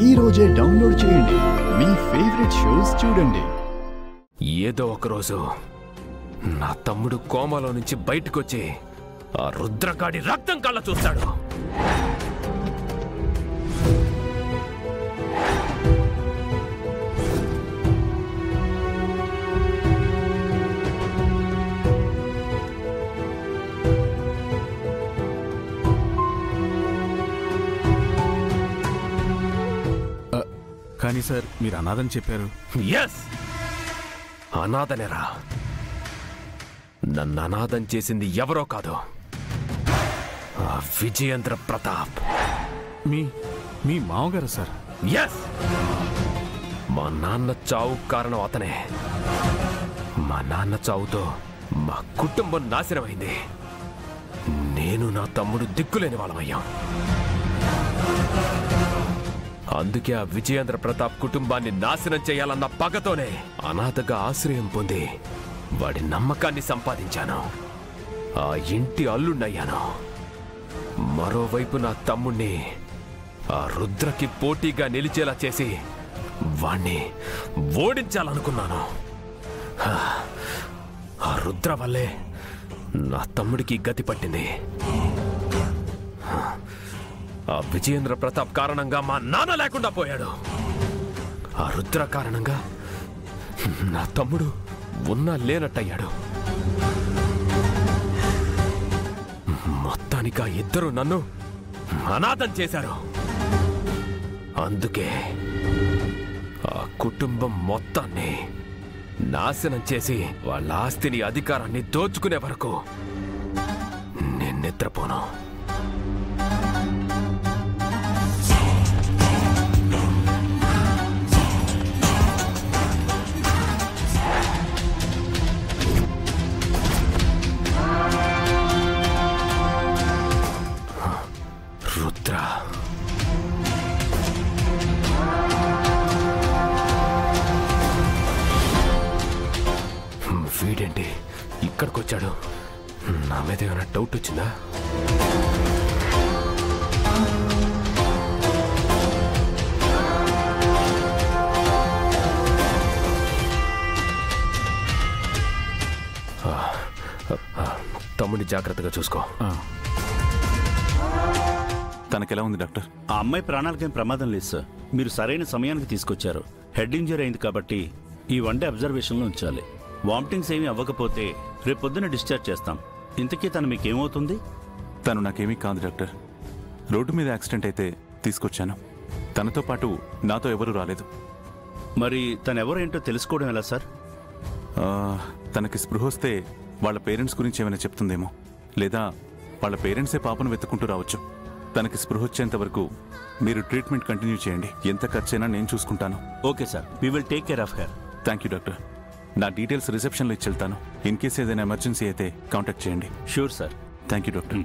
ఈ రోజే డౌన్లోడ్ చేయండి. మీ ఫేవరెట్ షోస్ చూడండి. ఏదో ఒకరోజు నా తమ్ముడు కోమాలో నుంచి బయటకొచ్చి ఆ రుద్రగాడి రక్తం కళ్ళ చూస్తాడు. కానీ సార్ మీరు అనాథని చెప్పారు. ఎస్, అనాథనేరా. నన్ను అనాథం చేసింది ఎవరో కాదు, ఆ విజయేంద్ర ప్రతాప్. మీ మామగారు సార్? ఎస్, మా నాన్న చావు కారణం అతనే. మా నాన్న చావుతో మా కుటుంబం నాశనమైంది. నేను నా తమ్ముడు దిక్కులేని వాళ్ళమయ్యాం. అందుకే ఆ విజయేంద్ర ప్రతాప్ కుటుంబాన్ని నాశనం చేయాలన్న పగతోనే అనాథగా ఆశ్రయం పొంది వాడి నమ్మకాన్ని సంపాదించాను. ఆ ఇంటి అల్లుణ్ణయ్యాను. మరోవైపు నా తమ్ముణ్ణి ఆ రుద్రకి పోటీగా నిలిచేలా చేసి వాణ్ణి ఓడించాలనుకున్నాను. ఆ రుద్ర వల్లే నా తమ్ముడికి గతి పట్టింది. ఆ విజయేంద్ర ప్రతాప్ కారణంగా మా నాన్న లేకుండా పోయాడు. ఆ రుద్ర కారణంగా నా తమ్ముడు ఉన్నా లేనట్టయ్యాడు. మొత్తానికి ఆ ఇద్దరు నన్ను అనాథం చేశారు. అందుకే ఆ కుటుంబం మొత్తాన్ని నాశనం చేసి వాళ్ళ ఆస్తిని, అధికారాన్ని దోచుకునే వరకు నేను నిద్రపోను. రుద్ర, వీడేంటి ఇక్కడికొచ్చాడు? నా మీద ఏమైనా డౌట్ వచ్చిందా? తమ్ముడిని జాగ్రత్తగా చూసుకో. తనకెలా ఉంది డాక్టర్? ఆ అమ్మాయి ప్రాణాలకేం ప్రమాదం లేదు సార్. మీరు సరైన సమయానికి తీసుకొచ్చారు. హెడ్ ఇంజరీ అయింది కాబట్టి ఈ వన్ డే అబ్జర్వేషన్లో ఉంచాలి. వామిటింగ్స్ ఏమీ అవ్వకపోతే రేపు పొద్దున డిశ్చార్జ్ చేస్తాం. ఇంతకీ తను మీకేమవుతుంది? తను నాకేమీ కాదు డాక్టర్. రోడ్డు మీద యాక్సిడెంట్ అయితే తీసుకొచ్చాను. తనతో పాటు నాతో ఎవరూ రాలేదు. మరి తనెవరో ఏంటో తెలుసుకోవడం ఎలా సార్? తనకి స్పృహ వస్తే వాళ్ళ పేరెంట్స్ గురించి ఏమైనా చెప్తుందేమో, లేదా వాళ్ళ పేరెంట్సే పాపను వెతుక్కుంటూ రావచ్చు. తనకి స్పృహ వచ్చేంత వరకు మీరు ట్రీట్మెంట్ కంటిన్యూ చేయండి. ఎంత ఖర్చైనా నేను చూసుకుంటాను. Okay sir, we will take care of her. Thank you doctor. నా డీటెయిల్స్ రిసెప్షన్లో ఇచ్చి వెళ్తాను. ఇన్ కేస్ ఏదైనా ఎమర్జెన్సీ అయితే కాంటాక్ట్ చేయండి. Sure sir. Thank you doctor.